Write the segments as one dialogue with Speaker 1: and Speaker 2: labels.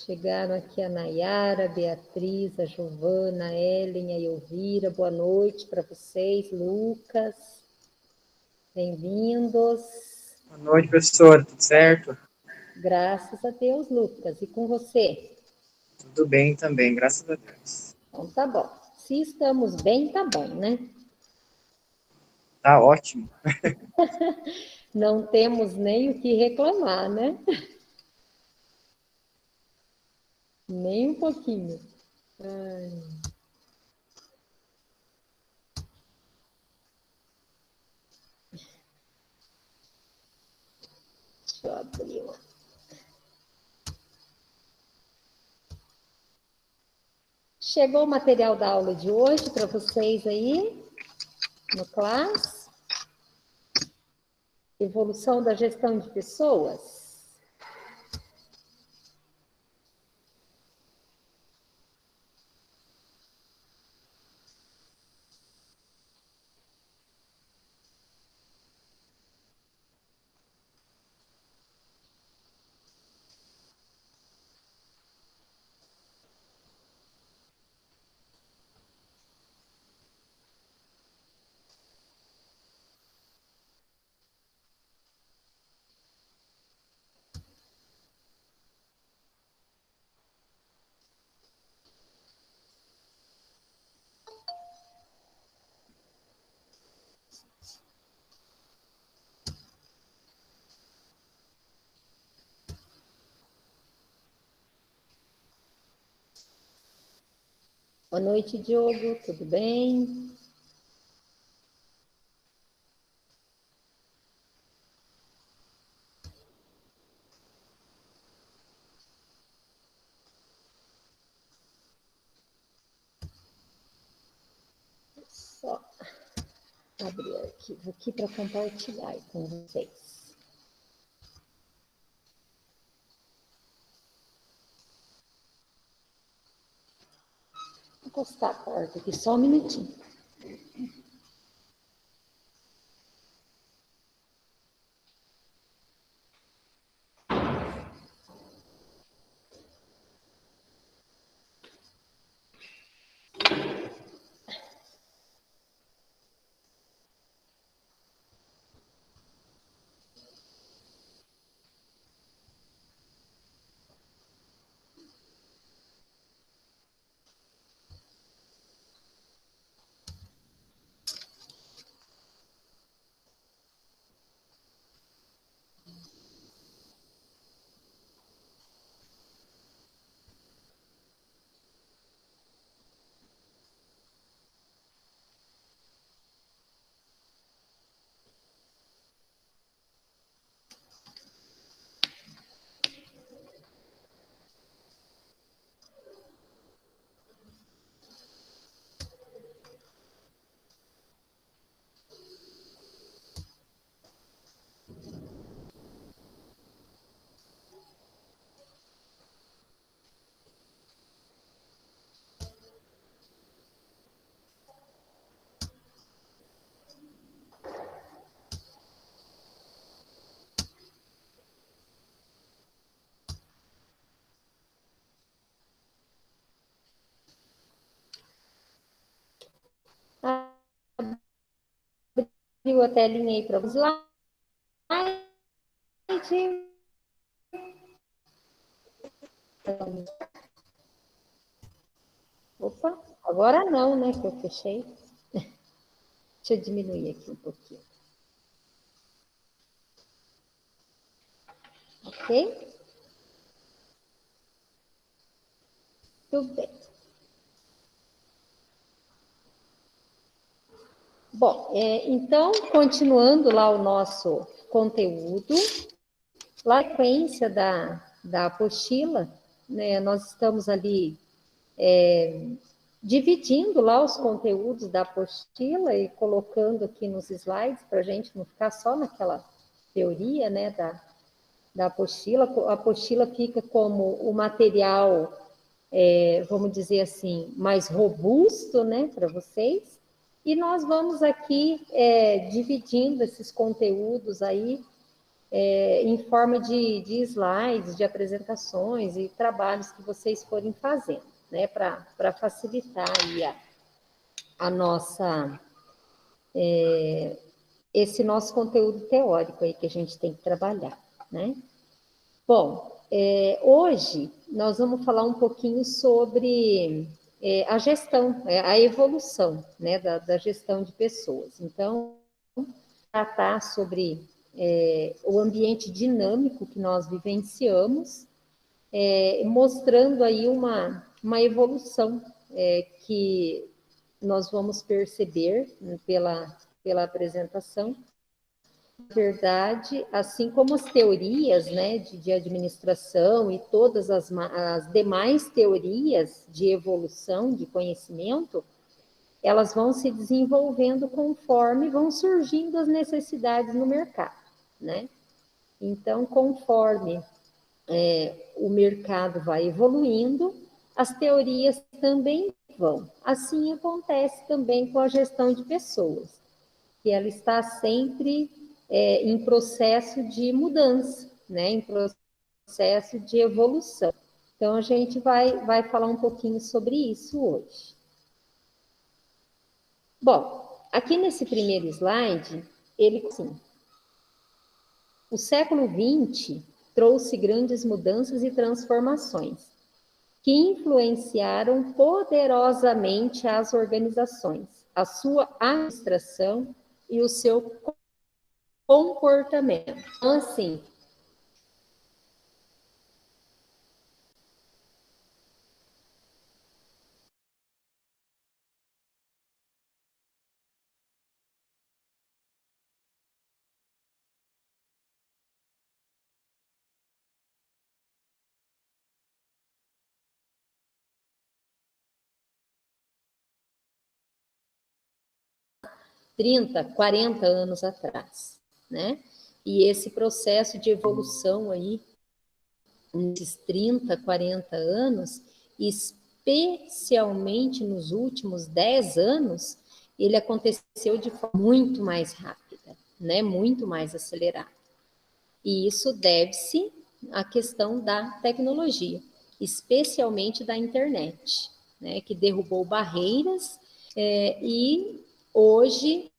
Speaker 1: Chegaram aqui a Nayara, a Beatriz, a Giovana, a Ellen, a Elvira. Boa noite para vocês. Lucas, bem-vindos.
Speaker 2: Boa noite, professora. Tudo certo?
Speaker 1: Graças a Deus, Lucas. E com você?
Speaker 2: Tudo bem também, graças a Deus.
Speaker 1: Então tá bom. Se estamos bem, tá bom, né?
Speaker 2: Tá ótimo.
Speaker 1: Não temos nem o que reclamar, né? Nem um pouquinho. Ai. Deixa eu abrir uma. Chegou o material da aula de hoje para vocês aí, no Class. Evolução da gestão de pessoas. Boa noite, Diogo. Tudo bem? Só abrir o arquivo aqui para compartilhar com vocês. Vou encostar a porta aqui só um minutinho. Abriu a telinha aí para os slides. Opa, agora não, né? Que eu fechei. Deixa eu diminuir aqui um pouquinho. Ok? Tudo bem. Bom, então, continuando lá o nosso conteúdo, lá na sequência da apostila, né, nós estamos ali dividindo lá os conteúdos da apostila e colocando aqui nos slides para a gente não ficar só naquela teoria, né, da apostila. A apostila fica como o material, vamos dizer assim, mais robusto, né, para vocês. E nós vamos aqui dividindo esses conteúdos aí em forma de slides, de apresentações e trabalhos que vocês forem fazendo, né, para facilitar aí a nossa, esse nosso conteúdo teórico aí que a gente tem que trabalhar, né? Bom, hoje nós vamos falar um pouquinho sobre a gestão, a evolução, né, da gestão de pessoas. Então, tratar sobre o ambiente dinâmico que nós vivenciamos, mostrando aí uma evolução que nós vamos perceber pela apresentação. Na verdade, assim como as teorias, né, de administração e todas as demais teorias de evolução de conhecimento, elas vão se desenvolvendo conforme vão surgindo as necessidades no mercado, né? Então, conforme o mercado vai evoluindo, as teorias também vão. Assim acontece também com a gestão de pessoas, que ela está sempre em processo de mudança, né? Em processo de evolução. Então, a gente vai falar um pouquinho sobre isso hoje. Bom, aqui nesse primeiro slide, ele, sim, o século XX trouxe grandes mudanças e transformações que influenciaram poderosamente as organizações, a sua administração e o seu comportamento. Então, assim, há 30, 40 anos atrás, né? E esse processo de evolução aí, nesses 30, 40 anos, especialmente nos últimos 10 anos, ele aconteceu de forma muito mais rápida, né? Muito mais acelerada. E isso deve-se à questão da tecnologia, especialmente da internet, né? Que derrubou barreiras e hoje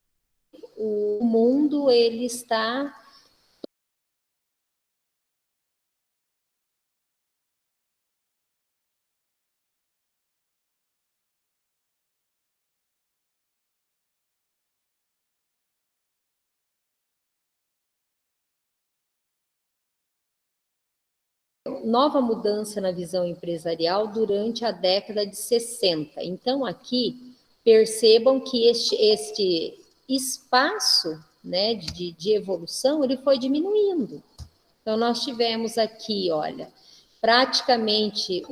Speaker 1: o mundo ele está nova mudança na visão empresarial durante a década de 60. Então, aqui, percebam que este espaço, né, de evolução, ele foi diminuindo. Então, nós tivemos aqui, olha, praticamente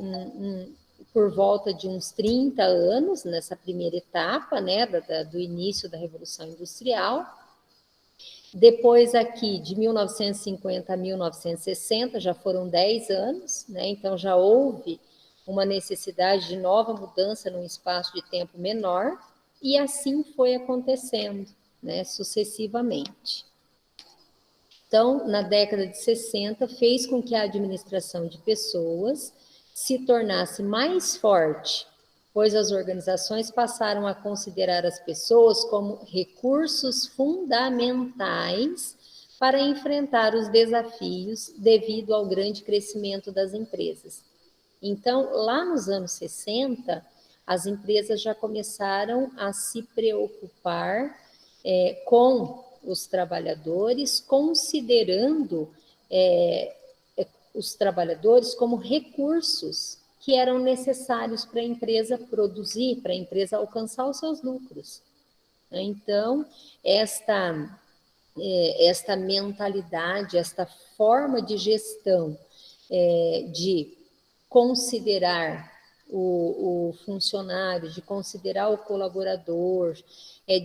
Speaker 1: por volta de uns 30 anos, nessa primeira etapa, né, do início da Revolução Industrial. Depois aqui, de 1950 a 1960, já foram 10 anos, né? Então já houve uma necessidade de nova mudança num espaço de tempo menor, e assim foi acontecendo, né, sucessivamente. Então, na década de 60, fez com que a administração de pessoas se tornasse mais forte, pois as organizações passaram a considerar as pessoas como recursos fundamentais para enfrentar os desafios devido ao grande crescimento das empresas. Então, lá nos anos 60, as empresas já começaram a se preocupar com os trabalhadores, considerando os trabalhadores como recursos que eram necessários para a empresa produzir, para a empresa alcançar os seus lucros. Então, esta mentalidade, esta forma de gestão, de considerar o funcionário, de considerar o colaborador,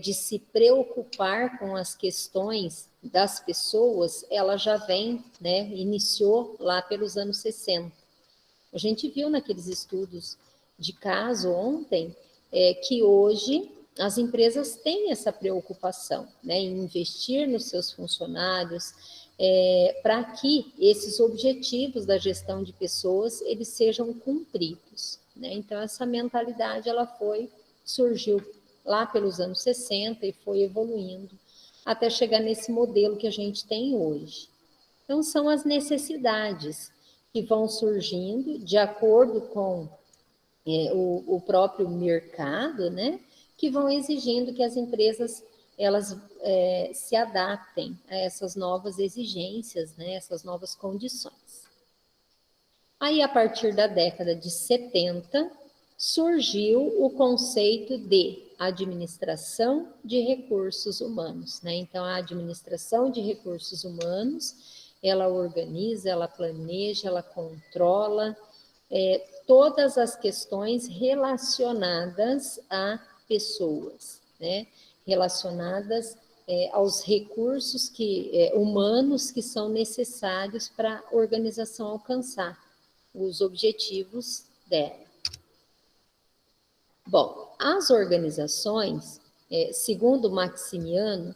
Speaker 1: de se preocupar com as questões das pessoas, ela já vem, né, iniciou lá pelos anos 60. A gente viu naqueles estudos de caso ontem que hoje as empresas têm essa preocupação, né, em investir nos seus funcionários, para que esses objetivos da gestão de pessoas, eles sejam cumpridos, né? Então, essa mentalidade, ela surgiu lá pelos anos 60 e foi evoluindo até chegar nesse modelo que a gente tem hoje. Então, são as necessidades que vão surgindo de acordo com o próprio mercado, né? Que vão exigindo que as empresas elas se adaptem a essas novas exigências, né? Essas novas condições. Aí, a partir da década de 70, surgiu o conceito de administração de recursos humanos, né? Então, a administração de recursos humanos, ela organiza, ela planeja, ela controla todas as questões relacionadas a pessoas, né? Relacionadas aos recursos humanos que são necessários para a organização alcançar os objetivos dela. Bom, as organizações, segundo Maximiano,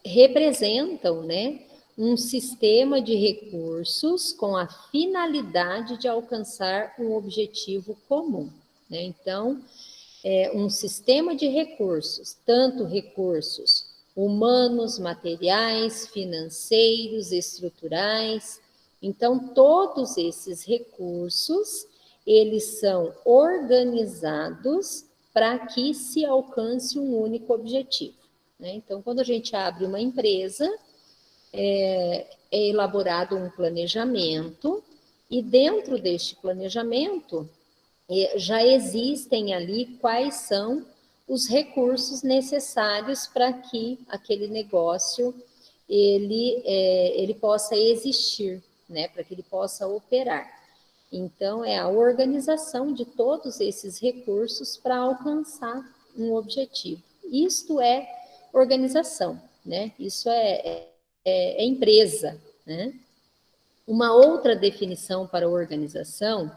Speaker 1: representam, né, um sistema de recursos com a finalidade de alcançar um objetivo comum, né? Então, um sistema de recursos, tanto recursos humanos, materiais, financeiros, estruturais. Então, todos esses recursos, eles são organizados para que se alcance um único objetivo, né? Então, quando a gente abre uma empresa, é elaborado um planejamento, e dentro deste planejamento já existem ali quais são os recursos necessários para que aquele negócio ele possa existir, né? Para que ele possa operar. Então, é a organização de todos esses recursos para alcançar um objetivo. Isto é organização, né? Isso é empresa, né? Uma outra definição para organização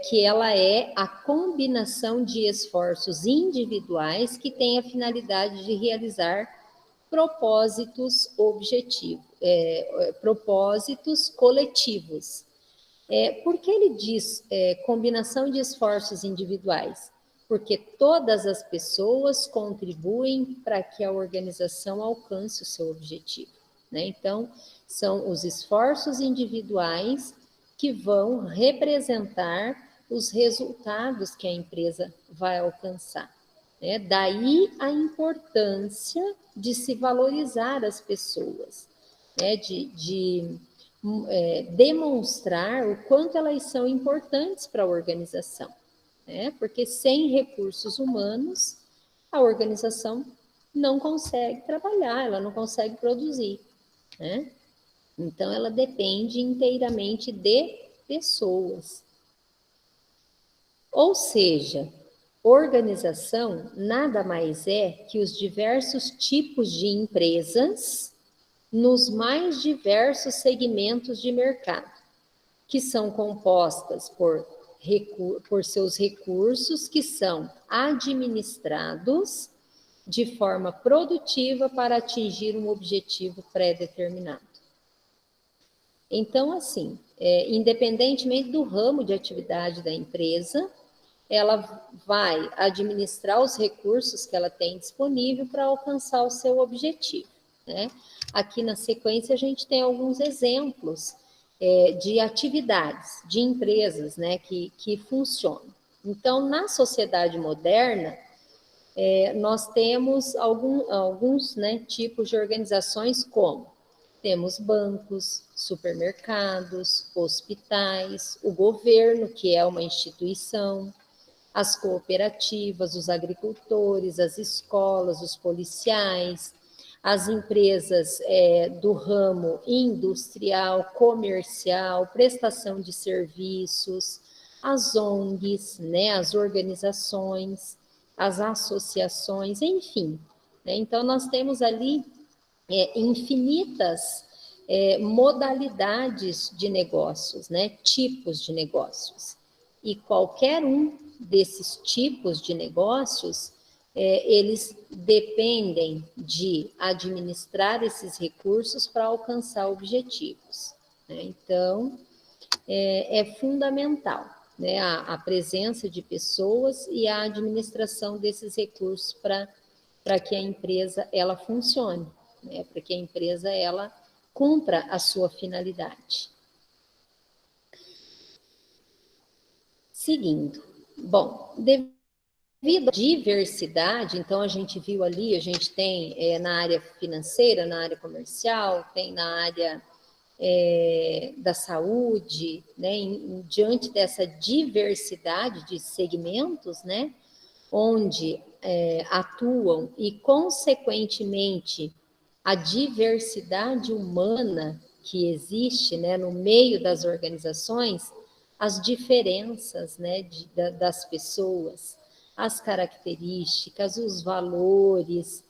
Speaker 1: que ela é a combinação de esforços individuais que tem a finalidade de realizar propósitos propósitos coletivos. Por que ele diz combinação de esforços individuais? Porque todas as pessoas contribuem para que a organização alcance o seu objetivo, né? Então, são os esforços individuais que vão representar os resultados que a empresa vai alcançar, né? Daí a importância de se valorizar as pessoas, né? De demonstrar o quanto elas são importantes para a organização, né? Porque sem recursos humanos, a organização não consegue trabalhar, ela não consegue produzir, né? Então, ela depende inteiramente de pessoas. Ou seja, organização nada mais é que os diversos tipos de empresas nos mais diversos segmentos de mercado, que são compostas por seus recursos que são administrados de forma produtiva para atingir um objetivo pré-determinado. Então, assim, independentemente do ramo de atividade da empresa, ela vai administrar os recursos que ela tem disponível para alcançar o seu objetivo, né? Aqui na sequência a gente tem alguns exemplos de atividades, de empresas, né, que funcionam. Então, na sociedade moderna, nós temos alguns né, tipos de organizações, como temos bancos, supermercados, hospitais, o governo, que é uma instituição, as cooperativas, os agricultores, as escolas, os policiais, as empresas do ramo industrial, comercial, prestação de serviços, as ONGs, né, as organizações, as associações, enfim, né? Então, nós temos ali infinitas modalidades de negócios, né, tipos de negócios. E qualquer um desses tipos de negócios, eles dependem de administrar esses recursos para alcançar objetivos, né? Então, é fundamental, né, a presença de pessoas e a administração desses recursos para que a empresa ela funcione, né, para que a empresa ela cumpra a sua finalidade. Seguindo, bom, devido à diversidade, então a gente viu ali, a gente tem na área financeira, na área comercial, tem na área da saúde, né, diante dessa diversidade de segmentos, né, onde atuam e, consequentemente, a diversidade humana que existe, né, no meio das organizações, as diferenças, né, das pessoas, as características, os valores,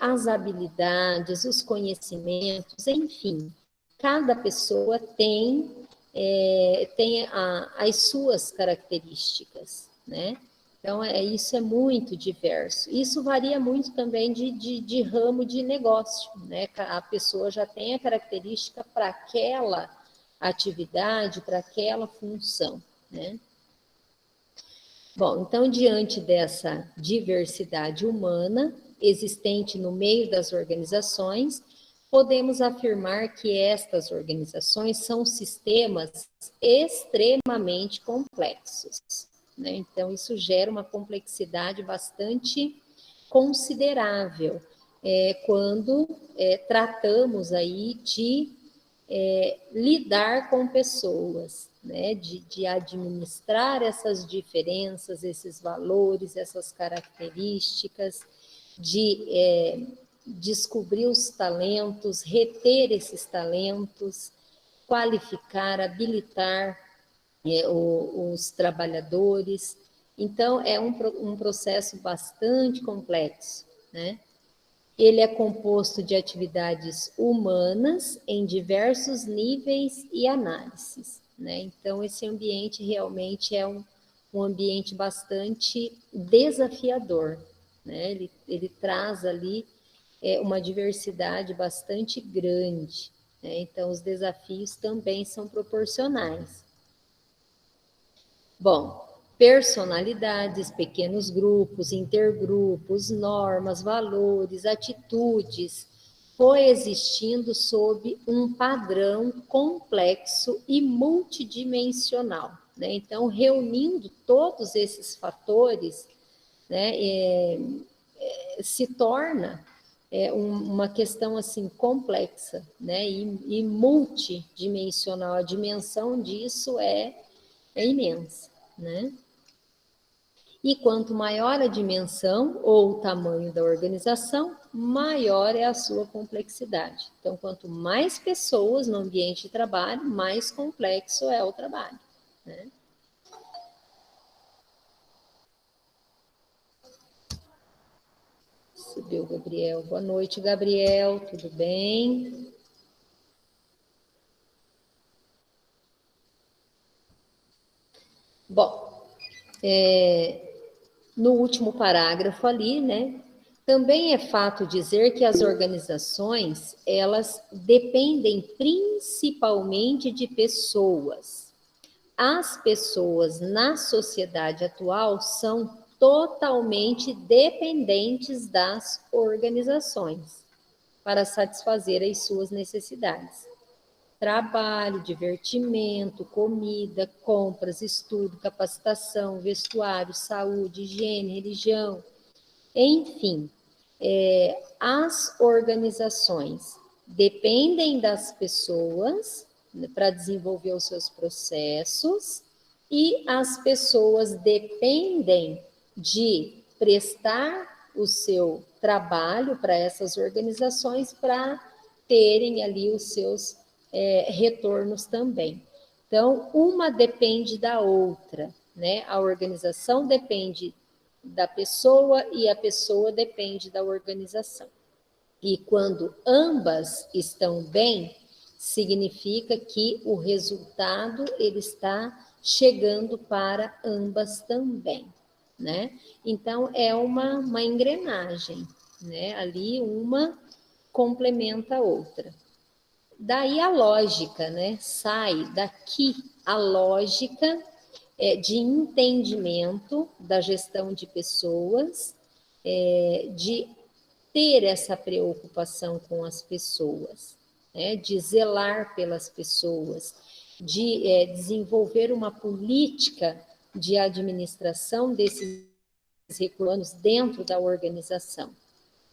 Speaker 1: as habilidades, os conhecimentos, enfim, cada pessoa tem as suas características, né? Então, isso é muito diverso. Isso varia muito também de ramo de negócio, né? A pessoa já tem a característica para aquela atividade, para aquela função, né? Bom, então, diante dessa diversidade humana existente no meio das organizações, podemos afirmar que estas organizações são sistemas extremamente complexos, né? Então, isso gera uma complexidade bastante considerável quando tratamos aí de lidar com pessoas, né? De administrar essas diferenças, esses valores, essas características, de descobrir os talentos, reter esses talentos, qualificar, habilitar os trabalhadores. Então, é um processo bastante complexo, né? Ele é composto de atividades humanas em diversos níveis e análises, né? Então, esse ambiente realmente é um ambiente bastante desafiador, né? Ele traz ali uma diversidade bastante grande, né? Então, os desafios também são proporcionais. Bom, personalidades, pequenos grupos, intergrupos, normas, valores, atitudes, coexistindo sob um padrão complexo e multidimensional, né? Então, reunindo todos esses fatores, né, se torna uma questão assim complexa, né, e multidimensional. A dimensão disso é imensa, né? E quanto maior a dimensão ou o tamanho da organização, maior é a sua complexidade. Então, quanto mais pessoas no ambiente de trabalho, mais complexo é o trabalho, né? Subiu o Gabriel. Boa noite, Gabriel. Tudo bem? Bom, no último parágrafo ali, né? Também é fato dizer que as organizações, elas dependem principalmente de pessoas. As pessoas na sociedade atual são totalmente dependentes das organizações para satisfazer as suas necessidades. Trabalho, divertimento, comida, compras, estudo, capacitação, vestuário, saúde, higiene, religião, enfim, as organizações dependem das pessoas para desenvolver os seus processos e as pessoas dependem de prestar o seu trabalho para essas organizações para terem ali os seus retornos também. Então, uma depende da outra, né? A organização depende da pessoa e a pessoa depende da organização. E quando ambas estão bem, significa que o resultado ele está chegando para ambas também, né? Então, é uma engrenagem, né? Ali uma complementa a outra. Daí a lógica, né? Sai daqui a lógica de entendimento da gestão de pessoas, de ter essa preocupação com as pessoas, né? De zelar pelas pessoas, de desenvolver uma política de administração desses recursos dentro da organização.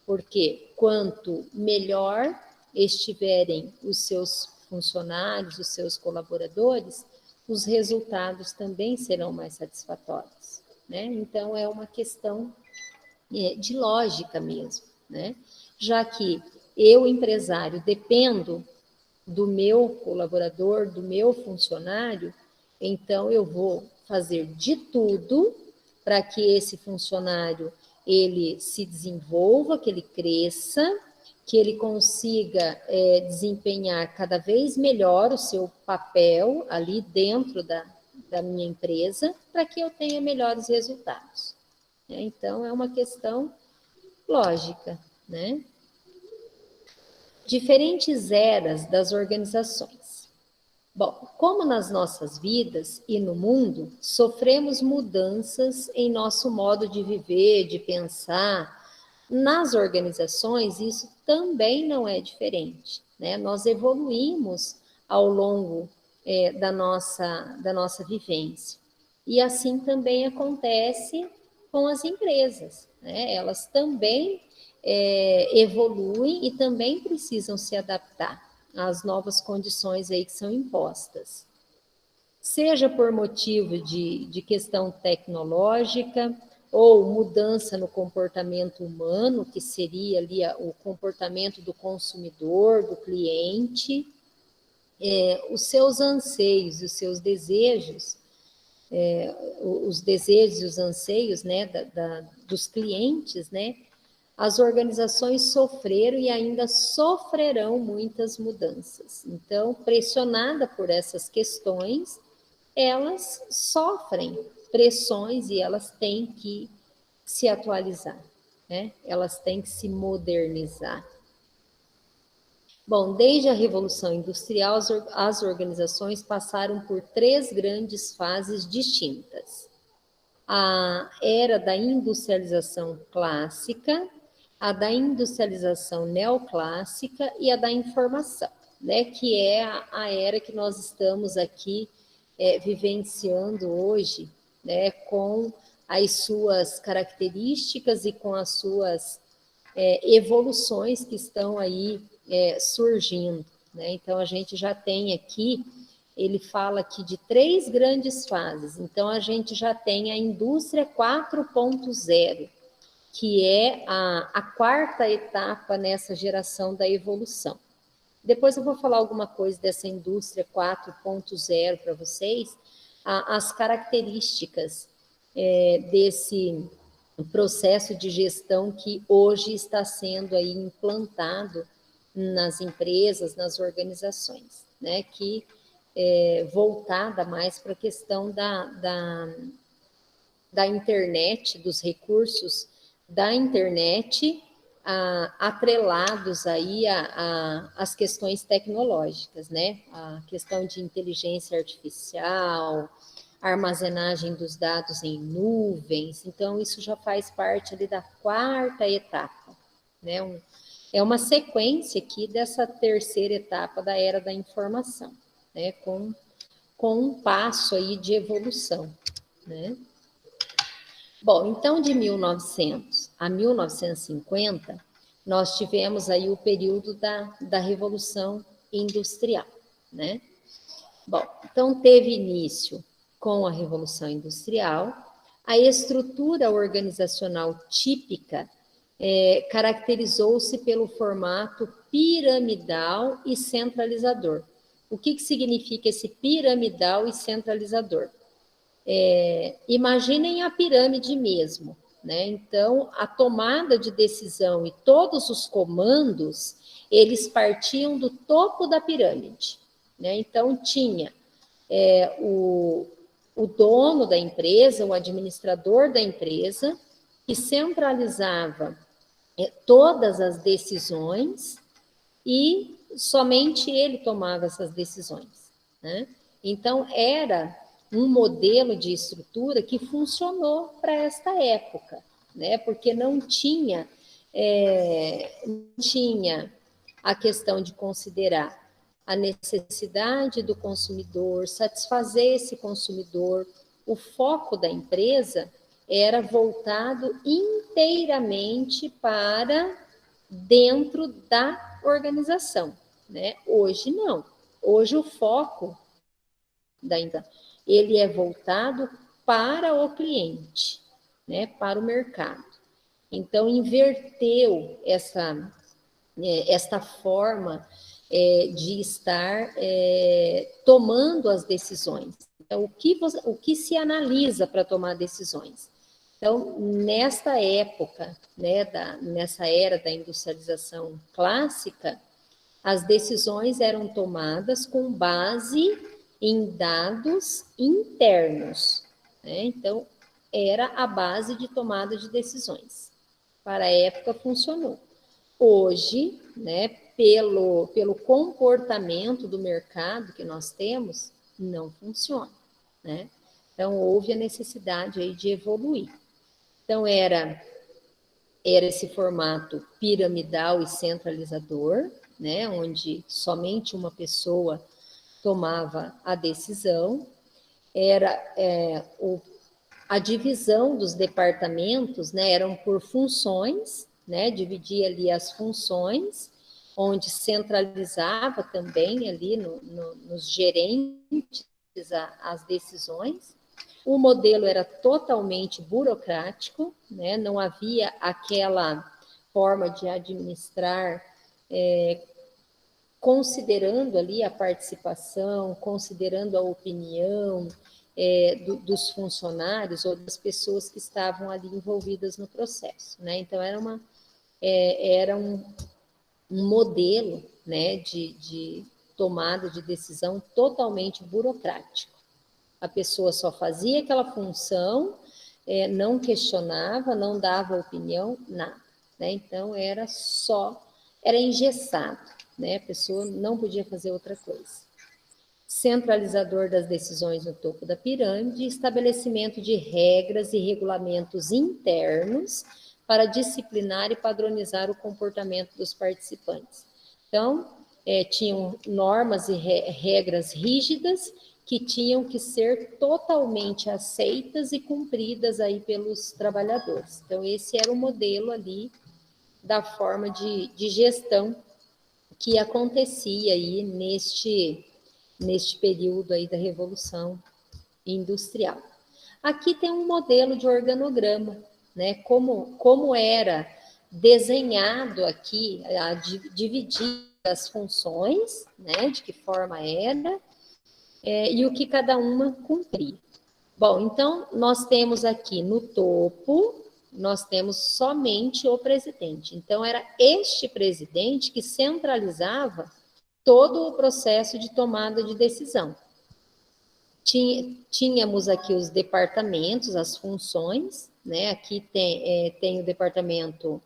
Speaker 1: Porque quanto melhor estiverem os seus funcionários, os seus colaboradores, os resultados também serão mais satisfatórios, né? Então, é uma questão de lógica mesmo, né? Já que eu, empresário, dependo do meu colaborador, do meu funcionário, então eu vou fazer de tudo para que esse funcionário ele se desenvolva, que ele cresça, que ele consiga desempenhar cada vez melhor o seu papel ali dentro da minha empresa, para que eu tenha melhores resultados. Então, é uma questão lógica, né? Diferentes eras das organizações. Bom, como nas nossas vidas e no mundo, sofremos mudanças em nosso modo de viver, de pensar. Nas organizações, isso também não é diferente, né? Nós evoluímos ao longo da nossa vivência. E assim também acontece com as empresas, né? Elas também evoluem e também precisam se adaptar às novas condições aí que são impostas. Seja por motivo de questão tecnológica ou mudança no comportamento humano, que seria ali o comportamento do consumidor, do cliente, os seus anseios, os seus desejos, os desejos e os anseios, né, dos clientes, né, as organizações sofreram e ainda sofrerão muitas mudanças. Então, pressionada por essas questões, elas sofrem pressões e elas têm que se atualizar, né? Elas têm que se modernizar. Bom, desde a Revolução Industrial, as organizações passaram por 3 grandes fases distintas. A era da industrialização clássica, a da industrialização neoclássica e a da informação, né? Que é a era que nós estamos aqui vivenciando hoje, né? Com as suas características e com as suas evoluções que estão aí surgindo, né? Então, a gente já tem aqui, ele fala aqui de 3 grandes fases. Então, a gente já tem a indústria 4.0, que é a 4ª etapa nessa geração da evolução. Depois eu vou falar alguma coisa dessa indústria 4.0 para vocês, as características desse processo de gestão que hoje está sendo aí implantado nas empresas, nas organizações, né? Que voltada mais para a questão da internet, dos recursos da internet, atrelados aí às questões tecnológicas, né? A questão de inteligência artificial, armazenagem dos dados em nuvens. Então, isso já faz parte ali da 4ª etapa, né? É uma sequência aqui dessa 3ª etapa da era da informação, né? Com um passo aí de evolução, né? Bom, então de 1900 a 1950, nós tivemos aí o período da Revolução Industrial, né? Bom, então teve início com a Revolução Industrial, a estrutura organizacional típica caracterizou-se pelo formato piramidal e centralizador. O que significa esse piramidal e centralizador? Imaginem a pirâmide mesmo, né? Então, a tomada de decisão e todos os comandos, eles partiam do topo da pirâmide, né? Então, tinha o o dono da empresa, o administrador da empresa, que centralizava todas as decisões e somente ele tomava essas decisões, né? Então, era um modelo de estrutura que funcionou para esta época, né? Porque não tinha a questão de considerar a necessidade do consumidor, satisfazer esse consumidor. O foco da empresa era voltado inteiramente para dentro da organização, né? Hoje não. Hoje o foco da empresa, ele é voltado para o cliente, né? Para o mercado. Então inverteu esta forma de estar tomando as decisões. Então, o que se analisa para tomar decisões? Então, nesta época, né, nessa era da industrialização clássica, as decisões eram tomadas com base em dados internos, né? Então, era a base de tomada de decisões. Para a época, funcionou. Hoje, né, pelo comportamento do mercado que nós temos, não funciona, né? Então, houve a necessidade aí de evoluir. Então, era esse formato piramidal e centralizador, né, onde somente uma pessoa tomava a decisão, era a divisão dos departamentos, né, eram por funções, né, dividia ali as funções, onde centralizava também ali nos gerentes as decisões. O modelo era totalmente burocrático, né, não havia aquela forma de administrar considerando ali a participação, considerando a opinião dos funcionários ou das pessoas que estavam ali envolvidas no processo, né? Então, era um modelo, né, de tomada de decisão totalmente burocrático. A pessoa só fazia aquela função, não questionava, não dava opinião, nada, né? Então, era engessado, né? A pessoa não podia fazer outra coisa. Centralizador das decisões no topo da pirâmide, estabelecimento de regras e regulamentos internos para disciplinar e padronizar o comportamento dos participantes. Então, tinham normas e regras rígidas que tinham que ser totalmente aceitas e cumpridas aí pelos trabalhadores. Então, esse era o modelo ali da forma de gestão que acontecia aí neste período aí da Revolução Industrial. Aqui tem um modelo de organograma, né? Como era desenhado aqui, dividir as funções, né? De que forma era, e o que cada uma cumpria. Bom, então, nós temos aqui no topo, nós temos somente o presidente. Então, era este presidente que centralizava todo o processo de tomada de decisão. Tínhamos aqui os departamentos, as funções, né? Aqui tem o departamento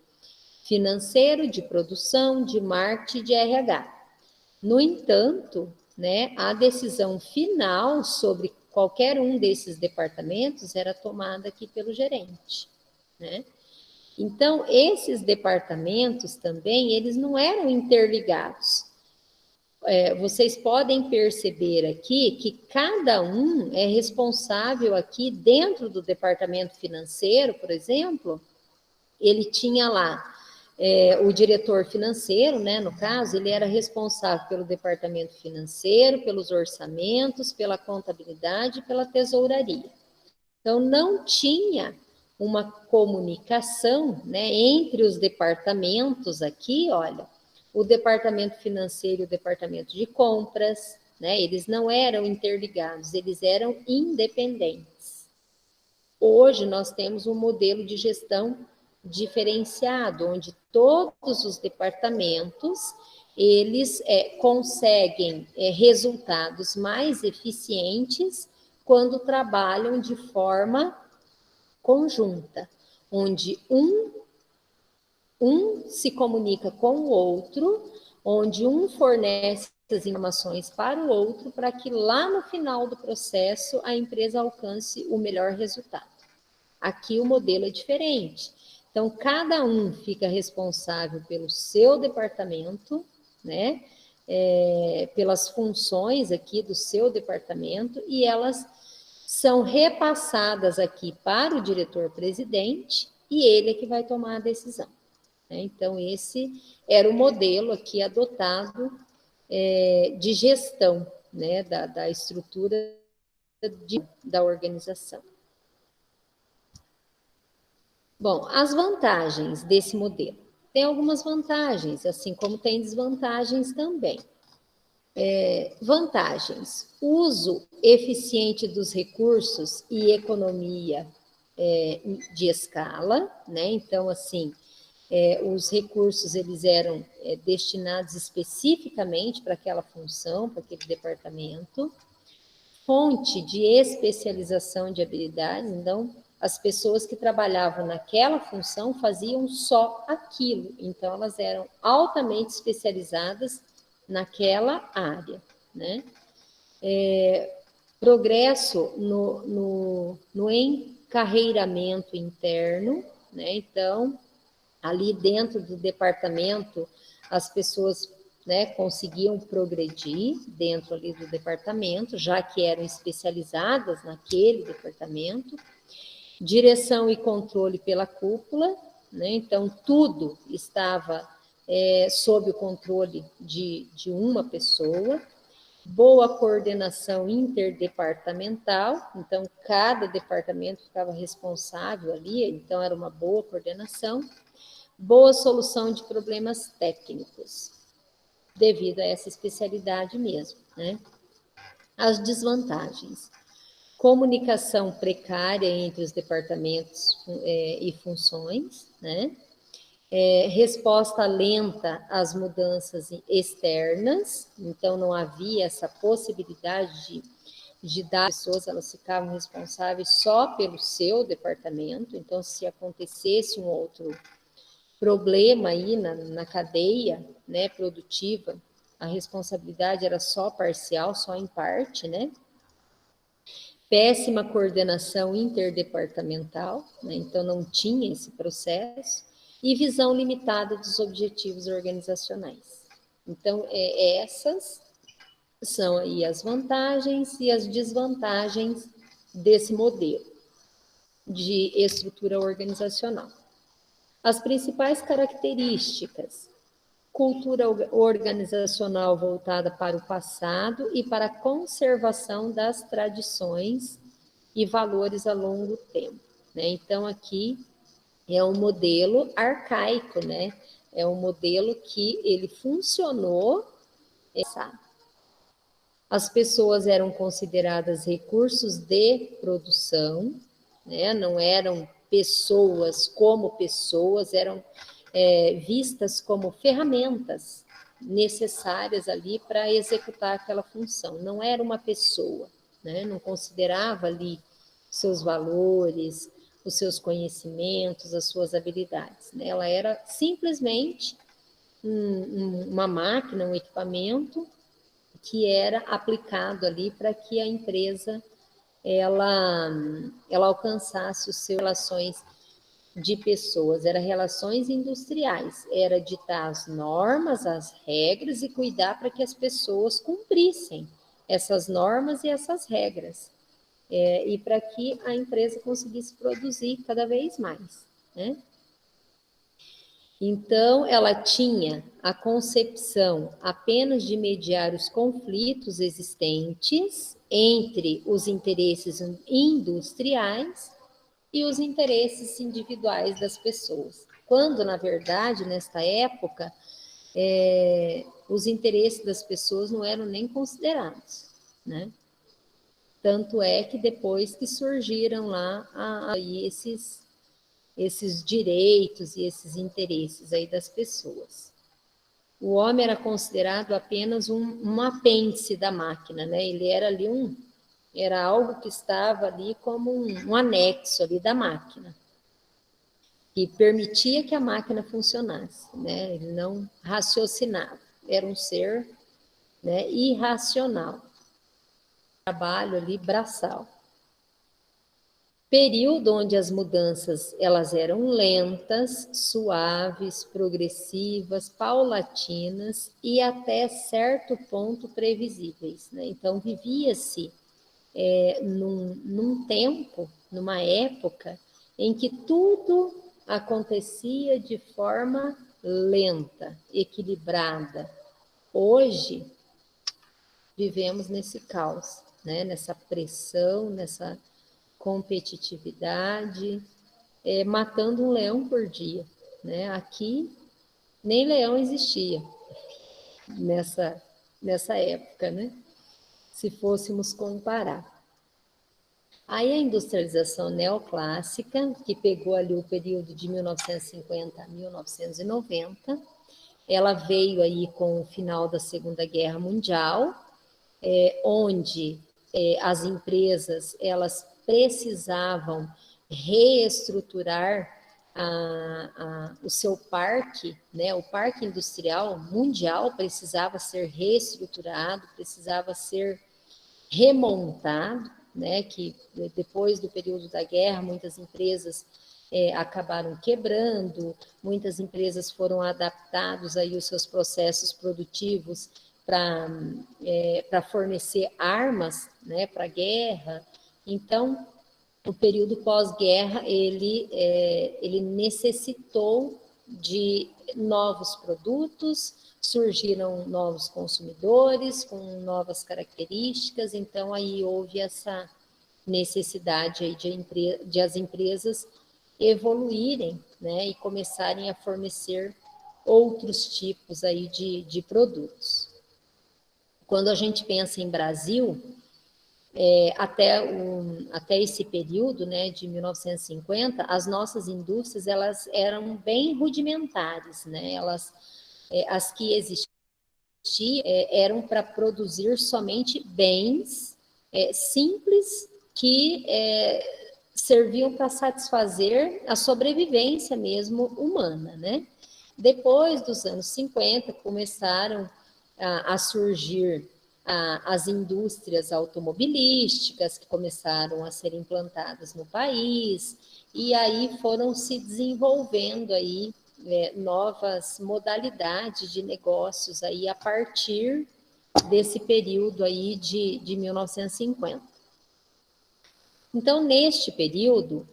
Speaker 1: financeiro, de produção, de marketing e de RH. No entanto, né, a decisão final sobre qualquer um desses departamentos era tomada aqui pelo gerente, né? Então, esses departamentos também, eles não eram interligados. Vocês podem perceber aqui que cada um é responsável aqui dentro do departamento financeiro, por exemplo, ele tinha lá o diretor financeiro, né, no caso, ele era responsável pelo departamento financeiro, pelos orçamentos, pela contabilidade e pela tesouraria. Então, não tinha uma comunicação, né, entre os departamentos aqui, olha, o departamento financeiro e o departamento de compras, né, eles não eram interligados, eles eram independentes. Hoje, nós temos um modelo de gestão diferenciado, onde todos os departamentos, eles conseguem resultados mais eficientes quando trabalham de forma conjunta, onde um se comunica com o outro, onde um fornece as informações para o outro, para que lá no final do processo a empresa alcance o melhor resultado. Aqui o modelo é diferente. Então, cada um fica responsável pelo seu departamento, né? Pelas funções aqui do seu departamento, e elas são repassadas aqui para o diretor-presidente, e ele é que vai tomar a decisão. Então, esse era o modelo aqui adotado de gestão, né, da estrutura da organização. Bom, as vantagens desse modelo. Tem algumas vantagens, assim como tem desvantagens também. Vantagens: uso eficiente dos recursos e economia de escala, né? Então, assim, os recursos eles eram destinados especificamente para aquela função, para aquele departamento. Fonte de especialização de habilidades, então, as pessoas que trabalhavam naquela função faziam só aquilo, então elas eram altamente especializadas naquela área, né? Progresso no encarreiramento interno, né? Então, ali dentro do departamento, as pessoas, né, conseguiam progredir dentro ali do departamento, já que eram especializadas naquele departamento. Direção e controle pela cúpula, né? Então, tudo estava sob o controle de uma pessoa. Boa coordenação interdepartamental, então, cada departamento ficava responsável ali, então, era uma boa coordenação. Boa solução de problemas técnicos, devido a essa especialidade mesmo, né? As desvantagens: comunicação precária entre os departamentos e funções, né? Resposta lenta às mudanças externas, então não havia essa possibilidade de dar às pessoas, elas ficavam responsáveis só pelo seu departamento, então se acontecesse um outro problema aí na cadeia, né, produtiva, a responsabilidade era só parcial, só em parte, né? Péssima coordenação interdepartamental, né? Então não tinha esse processo, e visão limitada dos objetivos organizacionais. Então, essas são aí as vantagens e as desvantagens desse modelo de estrutura organizacional. As principais características: cultura organizacional voltada para o passado e para a conservação das tradições e valores a longo tempo, né? Então, aqui é um modelo arcaico, né? É um modelo que ele funcionou, sabe? As pessoas eram consideradas recursos de produção, né? Não eram pessoas como pessoas, eram vistas como ferramentas necessárias ali para executar aquela função. Não era uma pessoa, né? Não considerava ali seus valores, os seus conhecimentos, as suas habilidades, né? Ela era simplesmente uma máquina, um equipamento que era aplicado ali para que a empresa ela alcançasse os seus relações de pessoas, eram relações industriais, era ditar as normas, as regras e cuidar para que as pessoas cumprissem essas normas e essas regras, e para que a empresa conseguisse produzir cada vez mais, né? Então, ela tinha a concepção apenas de mediar os conflitos existentes entre os interesses industriais e os interesses individuais das pessoas. Quando, na verdade, nesta época, os interesses das pessoas não eram nem considerados, né? Tanto é que depois que surgiram lá aí esses direitos e esses interesses aí das pessoas. O homem era considerado apenas um apêndice da máquina, né? Ele era ali era algo que estava ali como um anexo ali da máquina, que permitia que a máquina funcionasse, né? Ele não raciocinava, era um ser, né, irracional. Trabalho ali braçal. Período onde as mudanças elas eram lentas, suaves, progressivas, paulatinas e até certo ponto previsíveis, né? Então vivia-se num tempo, numa época em que tudo acontecia de forma lenta, equilibrada. Hoje vivemos nesse caos, né? Nessa pressão, nessa competitividade, matando um leão por dia, né? Aqui nem leão existia nessa época, né? Se fôssemos comparar. Aí a industrialização neoclássica, que pegou ali o período de 1950 a 1990, ela veio aí com o final da Segunda Guerra Mundial, onde as empresas elas precisavam reestruturar o seu parque, né? O parque industrial mundial precisava ser reestruturado, precisava ser remontado, né? Que depois do período da guerra, muitas empresas acabaram quebrando, muitas empresas foram adaptados aí os seus processos produtivos para fornecer armas, né, para a guerra. Então, o período pós-guerra, ele necessitou de novos produtos, surgiram novos consumidores com novas características, então aí houve essa necessidade aí de as empresas evoluírem, né, e começarem a fornecer outros tipos aí de produtos. Quando a gente pensa em Brasil, até esse período, né, de 1950, as nossas indústrias elas eram bem rudimentares, né? As que existiam eram para produzir somente bens simples que serviam para satisfazer a sobrevivência mesmo humana, né? Depois dos anos 50, começaram a surgir as indústrias automobilísticas, que começaram a ser implantadas no país, e aí foram se desenvolvendo aí novas modalidades de negócios aí a partir desse período aí de 1950. Então, neste período,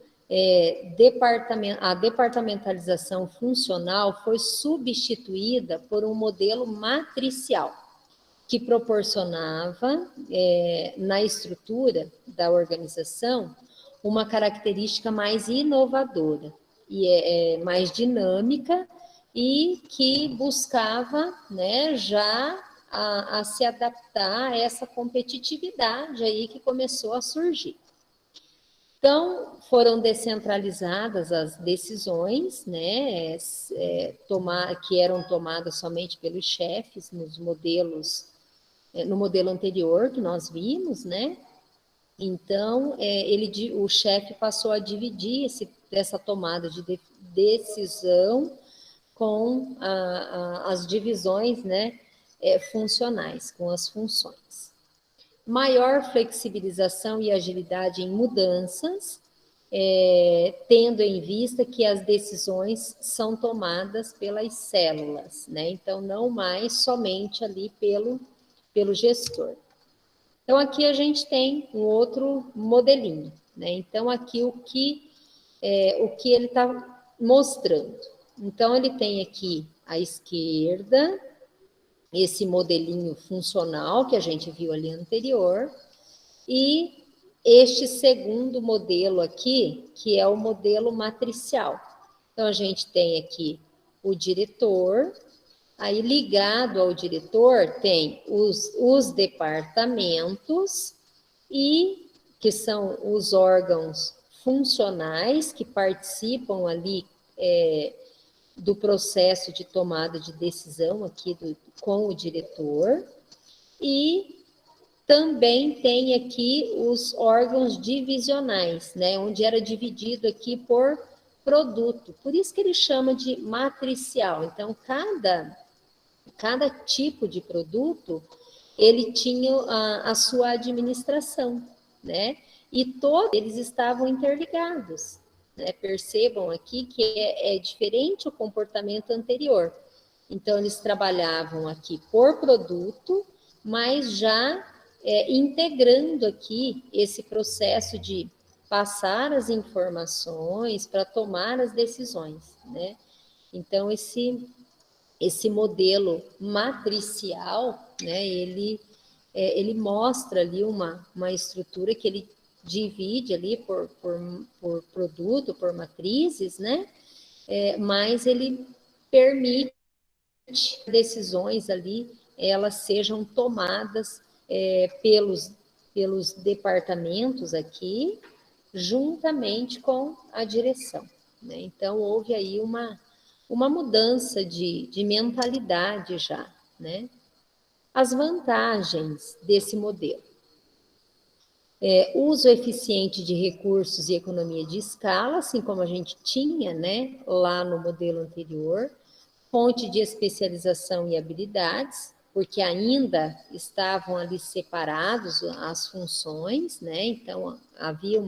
Speaker 1: a departamentalização funcional foi substituída por um modelo matricial, que proporcionava, na estrutura da organização, uma característica mais inovadora, e mais dinâmica, e que buscava, né, já a se adaptar a essa competitividade aí que começou a surgir. Então, foram descentralizadas as decisões, né, que eram tomadas somente pelos chefes no modelo anterior que nós vimos, né? Então, o chefe passou a dividir essa tomada de decisão com as divisões, né, funcionais, com as funções. Maior flexibilização e agilidade em mudanças, tendo em vista que as decisões são tomadas pelas células, né? Então, não mais somente ali pelo gestor. Então, aqui a gente tem um outro modelinho, né? Então, aqui o que ele está mostrando. Então, ele tem aqui à esquerda esse modelinho funcional que a gente viu ali anterior, e este segundo modelo aqui, que é o modelo matricial. Então, a gente tem aqui o diretor, aí ligado ao diretor tem os departamentos, e que são os órgãos funcionais que participam ali do processo de tomada de decisão aqui com o diretor, e Também tem aqui os órgãos divisionais, né, onde era dividido aqui por produto. Por isso que ele chama de matricial. Então, cada tipo de produto, ele tinha a sua administração, né? E todos eles estavam interligados, né? Percebam aqui que é diferente o comportamento anterior. Então, eles trabalhavam aqui por produto, mas já integrando aqui esse processo de passar as informações para tomar as decisões, né? Então, esse modelo matricial, né, ele mostra ali uma estrutura que ele divide ali por produto, por matrizes, né? Mas ele permite decisões ali, elas sejam tomadas pelos departamentos aqui, juntamente com a direção, né? Então, houve aí uma mudança de mentalidade já, né? As vantagens desse modelo. Uso eficiente de recursos e economia de escala, assim como a gente tinha, né, lá no modelo anterior, fonte de especialização e habilidades, porque ainda estavam ali separados as funções, né? Então havia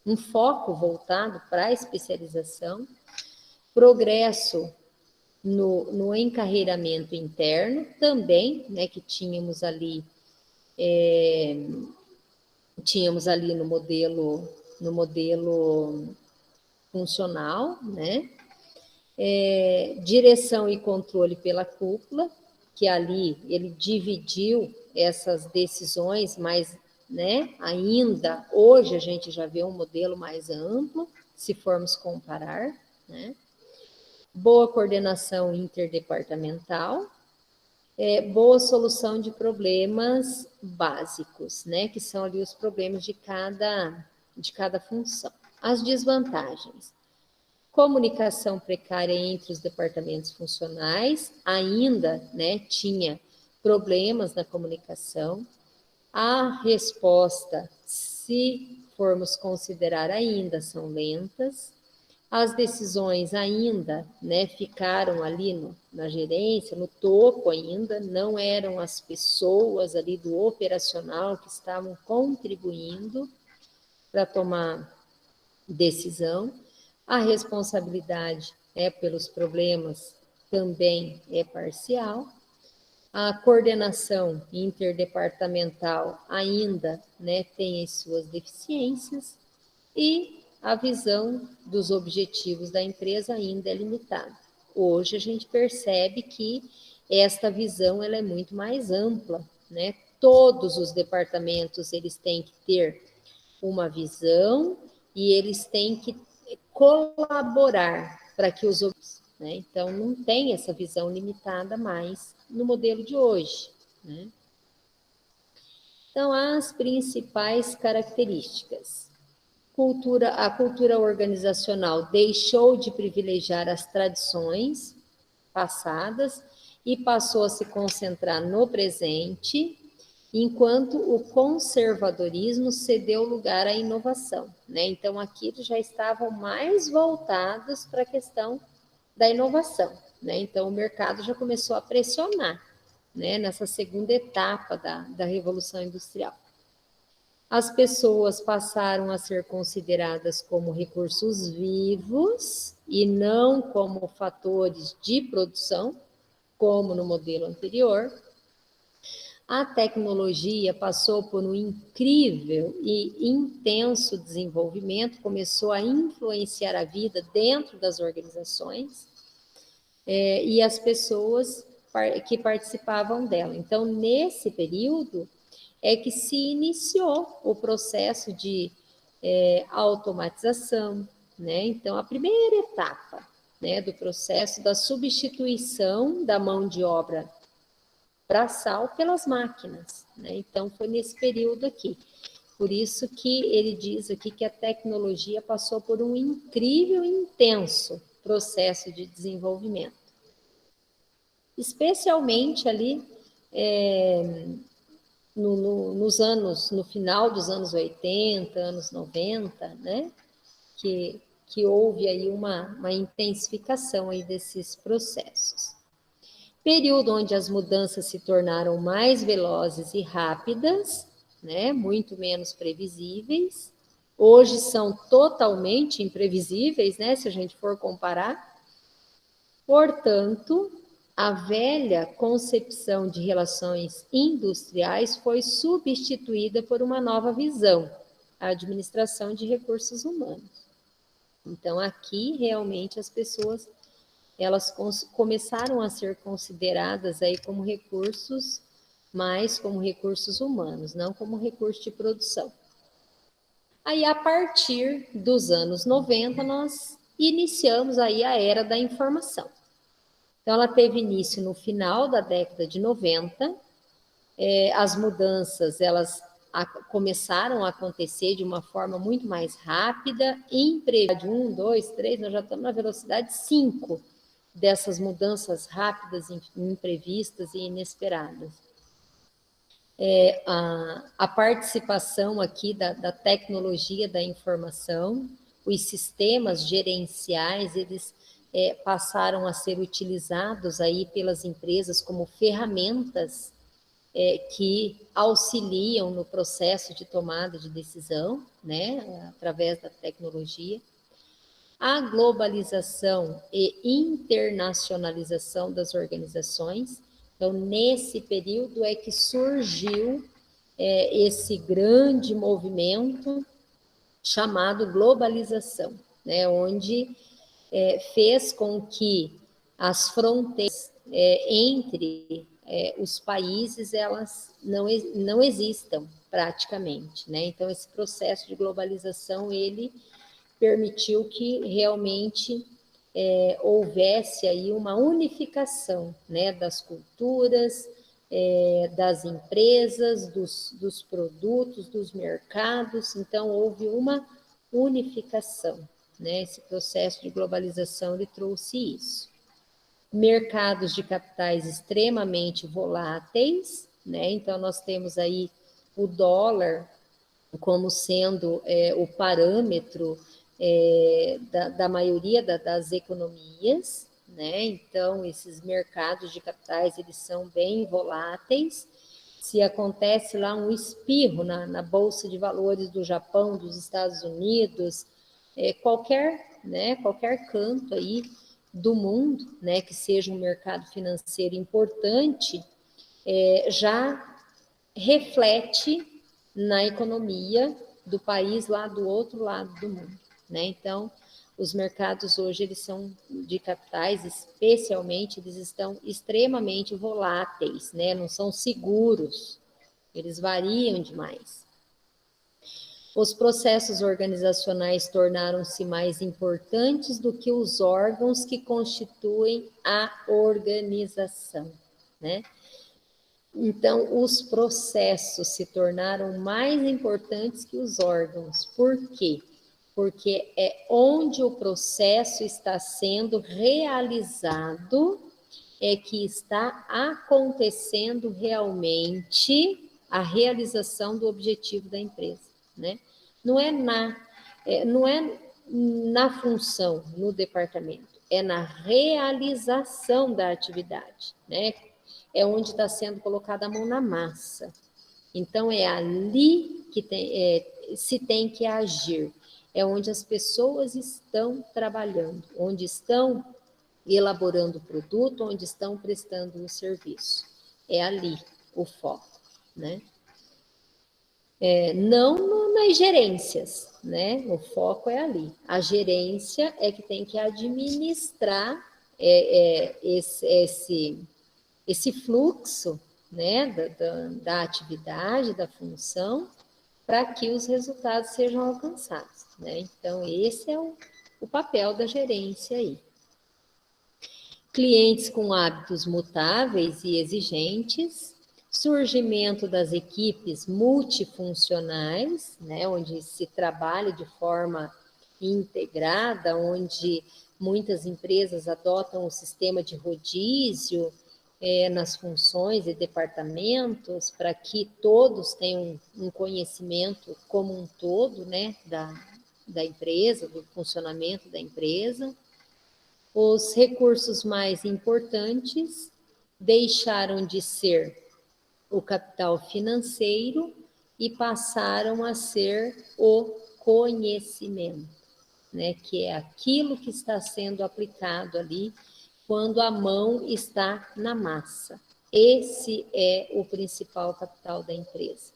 Speaker 1: um foco voltado para a especialização, progresso no encarreiramento interno também, né, que tínhamos ali no modelo funcional, né? Direção e controle pela cúpula, que ali ele dividiu essas decisões, mas, né, ainda hoje a gente já vê um modelo mais amplo, se formos comparar, né? Boa coordenação interdepartamental, boa solução de problemas básicos, né, que são ali os problemas de cada função. As desvantagens: comunicação precária entre os departamentos funcionais, ainda, né, tinha problemas na comunicação. A resposta, se formos considerar, ainda são lentas. As decisões ainda, né, ficaram ali na gerência, no topo ainda, não eram as pessoas ali do operacional que estavam contribuindo para tomar decisão. A responsabilidade pelos problemas também é parcial. A coordenação interdepartamental ainda, né, tem as suas deficiências e a visão dos objetivos da empresa ainda é limitada. Hoje a gente percebe que esta visão ela é muito mais ampla, né? Todos os departamentos eles têm que ter uma visão e eles têm que colaborar para que os objetivos, né? Então não tem essa visão limitada mais no modelo de hoje, né? Então as principais características: a cultura organizacional deixou de privilegiar as tradições passadas e passou a se concentrar no presente, enquanto o conservadorismo cedeu lugar à inovação, né? Então, aqui eles já estavam mais voltados para a questão da inovação, né? Então, o mercado já começou a pressionar, né, nessa segunda etapa da Revolução Industrial. As pessoas passaram a ser consideradas como recursos vivos e não como fatores de produção, como no modelo anterior. A tecnologia passou por um incrível e intenso desenvolvimento, começou a influenciar a vida dentro das organizações e as pessoas que participavam dela. Então, nesse período, é que se iniciou o processo de automatização, né? Então, a primeira etapa, né, do processo da substituição da mão de obra braçal pelas máquinas, né? Então, foi nesse período aqui. Por isso que ele diz aqui que a tecnologia passou por um incrível e intenso processo de desenvolvimento. Especialmente ali no final dos anos 80, anos 90, né, que houve aí uma intensificação aí desses processos. Período onde as mudanças se tornaram mais velozes e rápidas, né, muito menos previsíveis. Hoje são totalmente imprevisíveis, né, se a gente for comparar. Portanto, a velha concepção de relações industriais foi substituída por uma nova visão, a administração de recursos humanos. Então, aqui, realmente, as pessoas, elas começaram a ser consideradas aí como recursos, mais como recursos humanos, não como recurso de produção. Aí, a partir dos anos 90, nós iniciamos aí a era da informação. Então, ela teve início no final da década de 90, as mudanças, elas começaram a acontecer de uma forma muito mais rápida, imprevista, 1, 2, 3, nós já estamos na velocidade 5 dessas mudanças rápidas, imprevistas e inesperadas. A participação aqui da tecnologia da informação, os sistemas gerenciais, eles passaram a ser utilizados aí pelas empresas como ferramentas que auxiliam no processo de tomada de decisão, né, através da tecnologia. A globalização e internacionalização das organizações. Então, nesse período é que surgiu esse grande movimento chamado globalização, né, onde fez com que as fronteiras entre os países, elas não existam praticamente, né? Então, esse processo de globalização, ele permitiu que realmente houvesse aí uma unificação, né, das culturas, das empresas, dos produtos, dos mercados. Então, houve uma unificação, né? Esse processo de globalização, ele trouxe isso. Mercados de capitais extremamente voláteis, né? Então, nós temos aí o dólar como sendo o parâmetro da maioria das economias, né? Então, esses mercados de capitais, eles são bem voláteis. Se acontece lá um espirro na Bolsa de Valores do Japão, dos Estados Unidos, qualquer canto aí do mundo, né, que seja um mercado financeiro importante, já reflete na economia do país lá do outro lado do mundo, né? Então, os mercados hoje, eles são de capitais, especialmente, eles estão extremamente voláteis, né? Não são seguros, eles variam demais. Os processos organizacionais tornaram-se mais importantes do que os órgãos que constituem a organização, né? Então, os processos se tornaram mais importantes que os órgãos. Por quê? Porque é onde o processo está sendo realizado é que está acontecendo realmente a realização do objetivo da empresa, né? Não é na função, no departamento, é na realização da atividade, né? É onde está sendo colocada a mão na massa. Então, é ali que se tem que agir. É onde as pessoas estão trabalhando, onde estão elaborando o produto, onde estão prestando o serviço. É ali o foco, né? Não nas gerências, né? O foco é ali. A gerência é que tem que administrar esse fluxo, né, da atividade, da função, para que os resultados sejam alcançados, né? Então, esse é o papel da gerência aí. Clientes com hábitos mutáveis e exigentes, surgimento das equipes multifuncionais, né, onde se trabalha de forma integrada, onde muitas empresas adotam o sistema de rodízio, nas funções e departamentos, para que todos tenham um conhecimento como um todo, né, da empresa, do funcionamento da empresa. Os recursos mais importantes deixaram de ser o capital financeiro e passaram a ser o conhecimento, né, que é aquilo que está sendo aplicado ali quando a mão está na massa. Esse é o principal capital da empresa.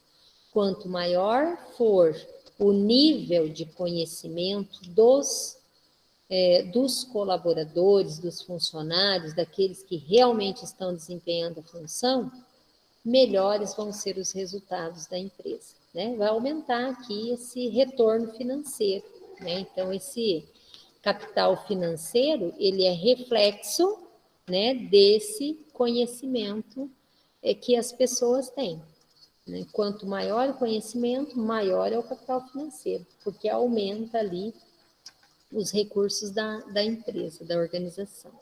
Speaker 1: Quanto maior for o nível de conhecimento dos colaboradores, dos funcionários, daqueles que realmente estão desempenhando a função, melhores vão ser os resultados da empresa, né? Vai aumentar aqui esse retorno financeiro, né? Então, esse capital financeiro, ele é reflexo, né, desse conhecimento que as pessoas têm, né? Quanto maior o conhecimento, maior é o capital financeiro, porque aumenta ali os recursos da empresa, da organização.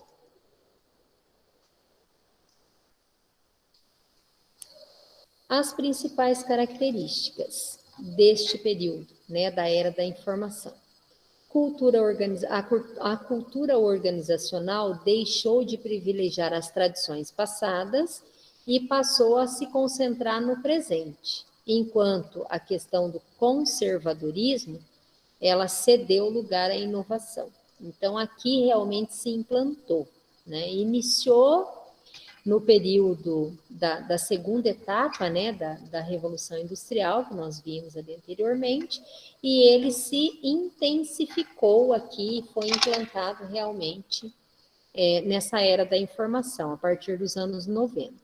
Speaker 1: As principais características deste período, né, da era da informação. A cultura organizacional deixou de privilegiar as tradições passadas e passou a se concentrar no presente, enquanto a questão do conservadorismo, ela cedeu lugar à inovação. Então, aqui realmente se implantou, né? Iniciou no período da segunda etapa, né, da Revolução Industrial, que nós vimos ali anteriormente, e ele se intensificou aqui, foi implantado realmente nessa era da informação, a partir dos anos 90.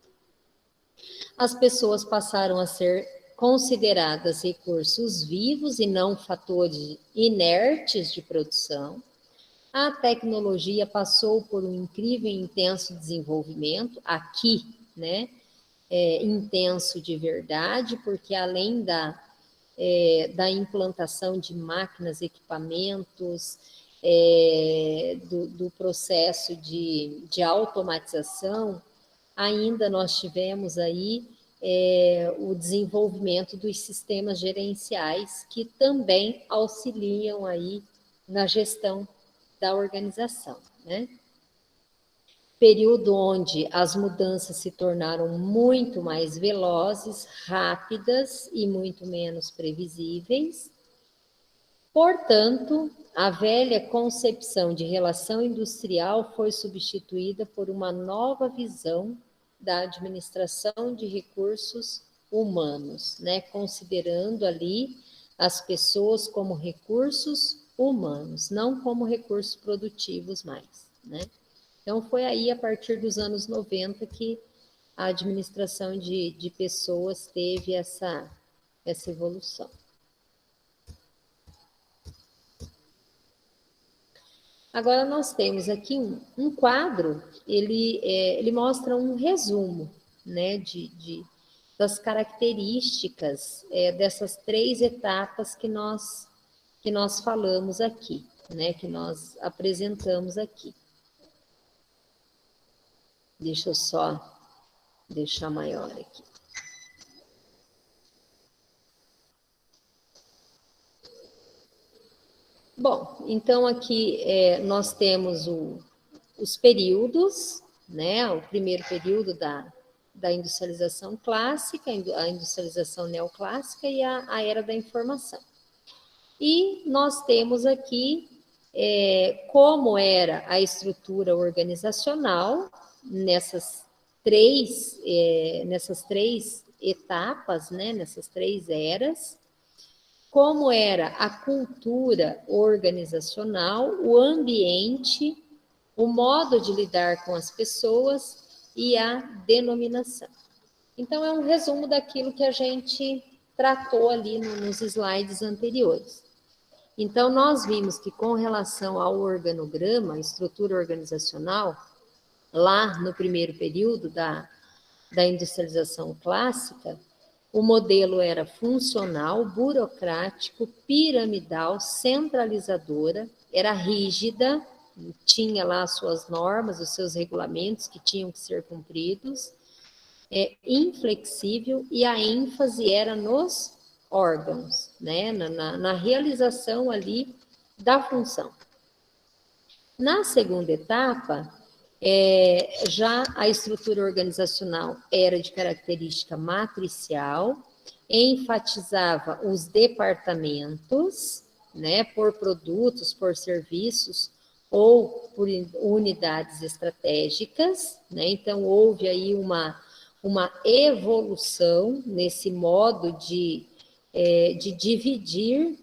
Speaker 1: As pessoas passaram a ser consideradas recursos vivos e não fatores inertes de produção. A tecnologia passou por um incrível e intenso desenvolvimento, aqui, né, intenso de verdade, porque além da implantação de máquinas, equipamentos, do processo de automatização, ainda nós tivemos aí o desenvolvimento dos sistemas gerenciais, que também auxiliam aí na gestão da organização, né? Período onde as mudanças se tornaram muito mais velozes, rápidas e muito menos previsíveis. Portanto, a velha concepção de relação industrial foi substituída por uma nova visão da administração de recursos humanos, né? Considerando ali as pessoas como recursos humanos, não como recursos produtivos mais, né? Então, foi aí, a partir dos anos 90, que a administração de pessoas teve essa evolução. Agora, nós temos aqui um quadro, ele mostra um resumo, né, das características dessas 3 etapas que nós falamos aqui, né, que nós apresentamos aqui. Deixa eu só deixar maior aqui. Bom, então aqui nós temos os períodos, né? O primeiro período da industrialização clássica, a industrialização neoclássica e a era da informação. E nós temos aqui como era a estrutura organizacional nessas 3 etapas, né? Nessas 3 eras, como era a cultura organizacional, o ambiente, o modo de lidar com as pessoas e a denominação. Então, é um resumo daquilo que a gente tratou ali nos slides anteriores. Então, nós vimos que com relação ao organograma, estrutura organizacional, lá no primeiro período da industrialização clássica, o modelo era funcional, burocrático, piramidal, centralizadora, era rígida, tinha lá as suas normas, os seus regulamentos que tinham que ser cumpridos, inflexível, e a ênfase era nos órgãos, né, na realização ali da função. Na segunda etapa, já a estrutura organizacional era de característica matricial, enfatizava os departamentos, né, por produtos, por serviços ou por unidades estratégicas, né? Então houve aí uma evolução nesse modo de dividir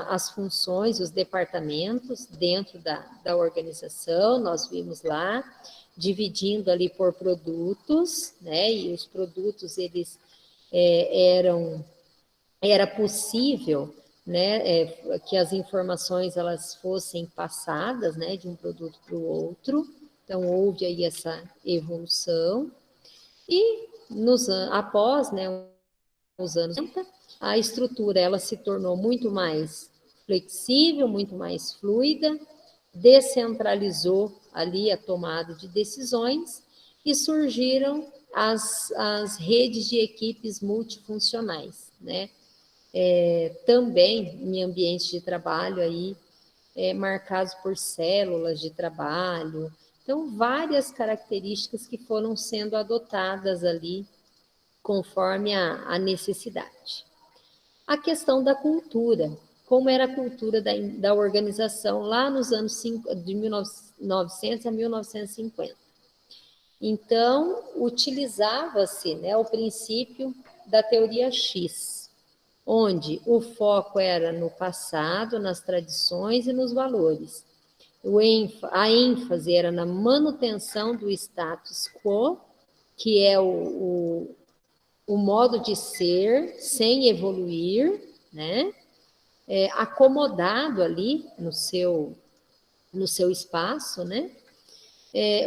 Speaker 1: as funções, os departamentos dentro da organização. Nós vimos lá, dividindo ali por produtos, né? E os produtos, eles era possível, né, que as informações elas fossem passadas, né, de um produto para o outro. Então houve aí essa evolução. E após, né, os anos 90, a estrutura ela se tornou muito mais flexível, muito mais fluida, descentralizou ali a tomada de decisões e surgiram as redes de equipes multifuncionais, né? Também em ambientes de trabalho aí, marcados por células de trabalho. Então, várias características que foram sendo adotadas ali conforme a necessidade. A questão da cultura, como era a cultura da organização lá nos anos de 1900 a 1950. Então, utilizava-se, né, o princípio da teoria X, onde o foco era no passado, nas tradições e nos valores. A ênfase era na manutenção do status quo, que é o modo de ser sem evoluir, né? Acomodado ali no seu espaço, né?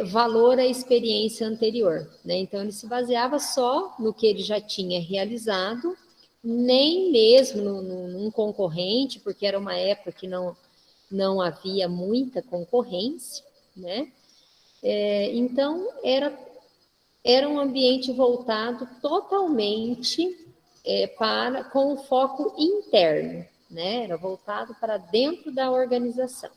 Speaker 1: Valor à experiência anterior, né? Então ele se baseava só no que ele já tinha realizado, nem mesmo num concorrente, porque era uma época que não havia muita concorrência, né? Então era um ambiente voltado totalmente com o foco interno, né? Era voltado para dentro da organização.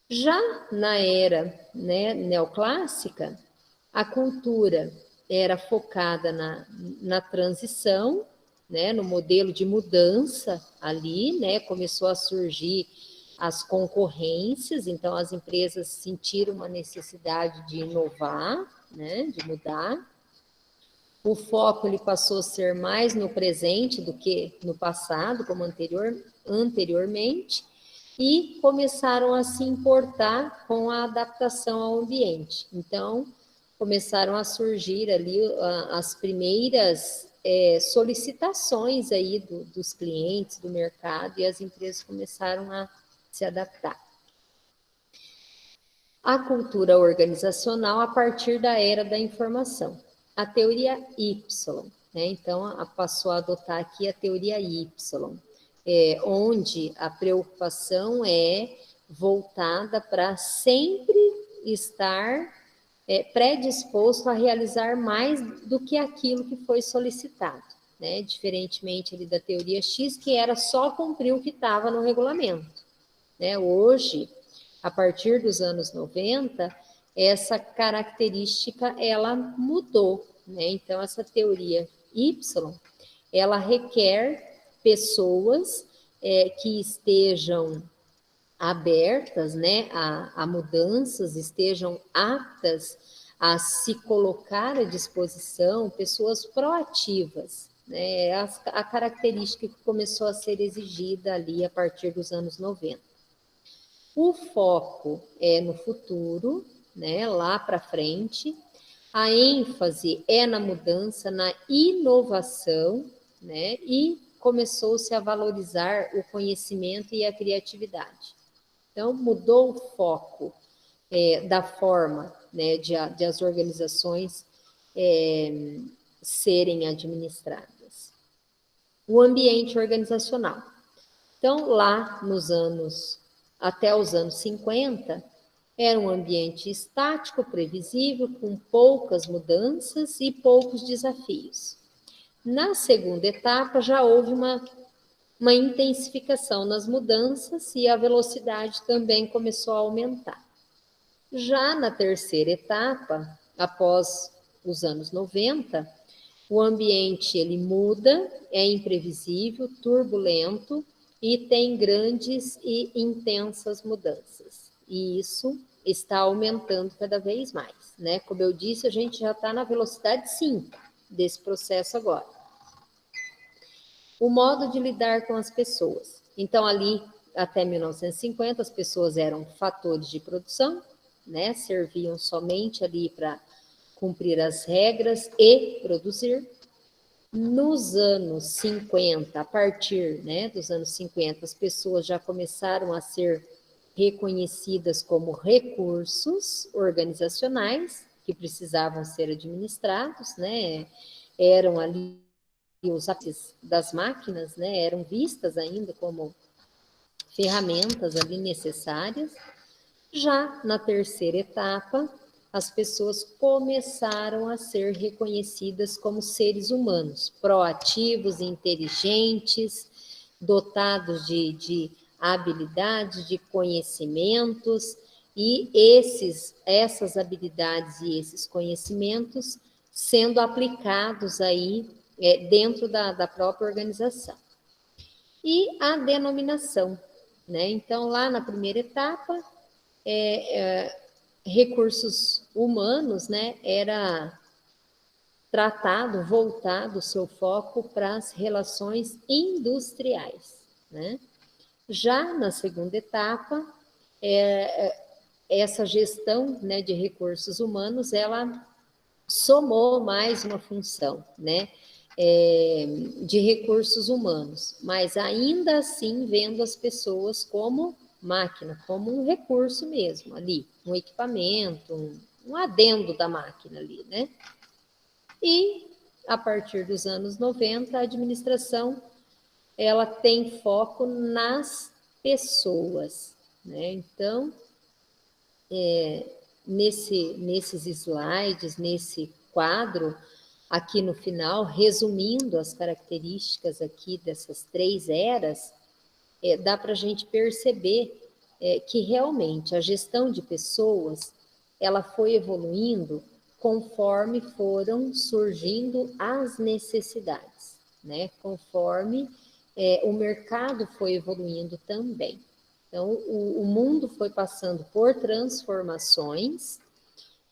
Speaker 1: Já na era, né, neoclássica, a cultura era focada na transição, né, no modelo de mudança ali, né? Começou a surgir as concorrências, então as empresas sentiram uma necessidade de inovar, né, de mudar. O foco ele passou a ser mais no presente do que no passado, como anteriormente, e começaram a se importar com a adaptação ao ambiente. Então, começaram a surgir ali as primeiras solicitações aí dos clientes, do mercado, e as empresas começaram a se adaptar. A cultura organizacional a partir da era da informação. A teoria Y, né? Então, passou a adotar aqui a teoria Y, onde a preocupação é voltada para sempre estar predisposto a realizar mais do que aquilo que foi solicitado, né? Diferentemente ali da teoria X, que era só cumprir o que estava no regulamento, né? Hoje, a partir dos anos 90, essa característica ela mudou, né? Então essa teoria Y, ela requer pessoas que estejam abertas, né, a mudanças, estejam aptas a se colocar à disposição, pessoas proativas, né? A característica que começou a ser exigida ali a partir dos anos 90. O foco é no futuro, né, lá para frente. A ênfase é na mudança, na inovação, né, e começou-se a valorizar o conhecimento e a criatividade. Então, mudou o foco da forma, né, de as organizações serem administradas. O ambiente organizacional. Então, lá nos anos até os anos 50, era um ambiente estático, previsível, com poucas mudanças e poucos desafios. Na segunda etapa, já houve uma intensificação nas mudanças e a velocidade também começou a aumentar. Já na terceira etapa, após os anos 90, o ambiente ele muda, é imprevisível, turbulento e tem grandes e intensas mudanças. E isso está aumentando cada vez mais, né? Como eu disse, a gente já está na velocidade 5 desse processo agora. O modo de lidar com as pessoas. Então, ali, até 1950, as pessoas eram fatores de produção, né? Serviam somente ali para cumprir as regras e produzir. Nos anos 50, a partir, né, dos anos 50, as pessoas já começaram a ser reconhecidas como recursos organizacionais que precisavam ser administrados, né? Eram ali os apps das máquinas, né, eram vistas ainda como ferramentas ali necessárias. Já na terceira etapa, as pessoas começaram a ser reconhecidas como seres humanos, proativos, inteligentes, dotados de habilidades, de conhecimentos, e essas habilidades e esses conhecimentos sendo aplicados aí dentro da própria organização. E a denominação, né? Então, lá na primeira etapa, recursos humanos, né, era tratado, voltado o seu foco para as relações industriais, né? Já na segunda etapa, essa gestão, né, de recursos humanos, ela somou mais uma função, né, de recursos humanos, mas ainda assim vendo as pessoas como máquina, como um recurso mesmo ali, um equipamento, um adendo da máquina ali, né? E a partir dos anos 90, a administração ela tem foco nas pessoas, né? Então, nesses slides, nesse quadro, aqui no final, resumindo as características aqui dessas 3 eras, dá para a gente perceber que realmente a gestão de pessoas, ela foi evoluindo conforme foram surgindo as necessidades, né? Conforme o mercado foi evoluindo também. Então, o mundo foi passando por transformações,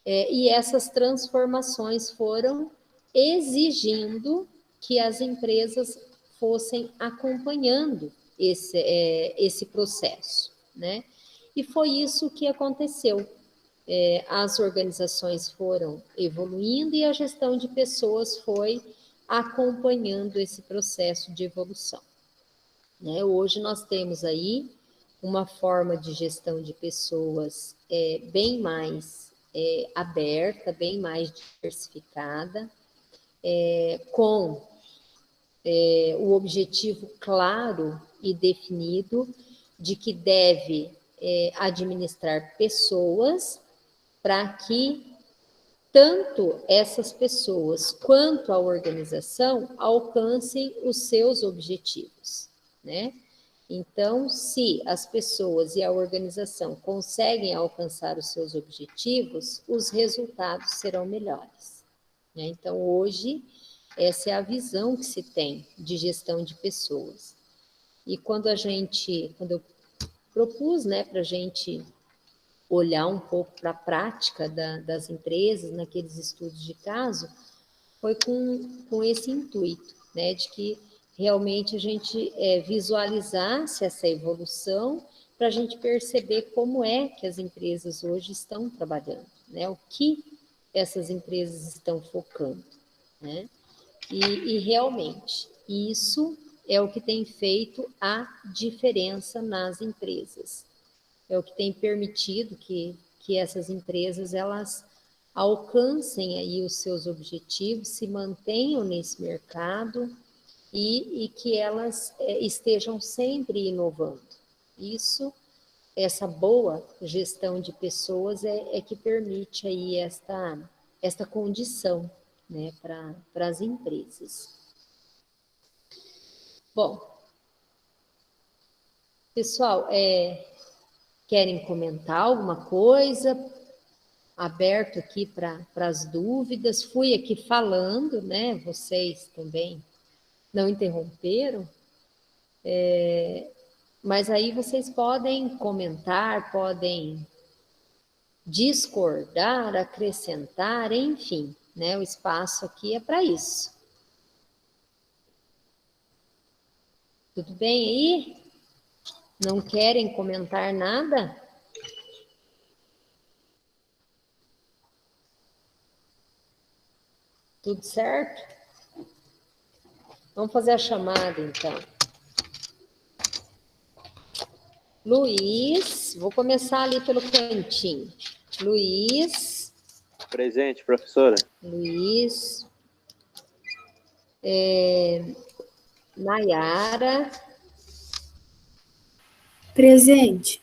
Speaker 1: e essas transformações foram exigindo que as empresas fossem acompanhando esse processo, né? E foi isso que aconteceu. As organizações foram evoluindo e a gestão de pessoas foi acompanhando esse processo de evolução, né? Hoje nós temos aí uma forma de gestão de pessoas bem mais aberta, bem mais diversificada, com o objetivo claro e definido de que deve administrar pessoas para que tanto essas pessoas quanto a organização alcancem os seus objetivos, né? Então, se as pessoas e a organização conseguem alcançar os seus objetivos, os resultados serão melhores, né? Então, hoje, essa é a visão que se tem de gestão de pessoas. E quando eu propus, né, para a gente olhar um pouco para a prática das empresas, naqueles estudos de caso, foi com esse intuito, né, de que realmente a gente visualizasse essa evolução para a gente perceber como é que as empresas hoje estão trabalhando, né, o que essas empresas estão focando, né, e realmente isso é o que tem feito a diferença nas empresas. É o que tem permitido que essas empresas elas alcancem aí os seus objetivos, se mantenham nesse mercado e que elas estejam sempre inovando. Isso essa boa gestão de pessoas é que permite aí esta condição, né, para as empresas. Bom, pessoal, querem comentar alguma coisa? Aberto aqui para as dúvidas. Fui aqui falando, né? Vocês também não interromperam. Mas aí vocês podem comentar, podem discordar, acrescentar, enfim, né? O espaço aqui é para isso. Tudo bem aí? Não querem comentar nada? Tudo certo? Vamos fazer a chamada, então. Luiz, vou começar ali pelo cantinho. Luiz.
Speaker 3: Presente, professora.
Speaker 1: Luiz. Nayara.
Speaker 4: Presente.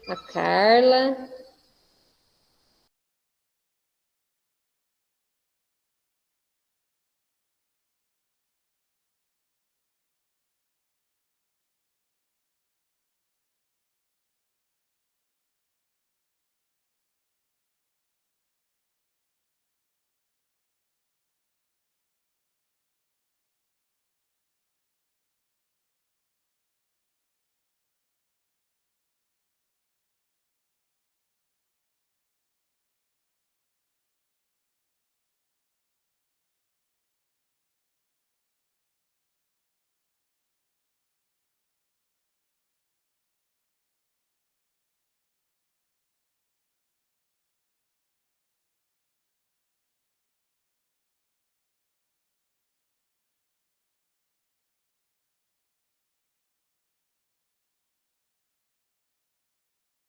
Speaker 1: A Carla.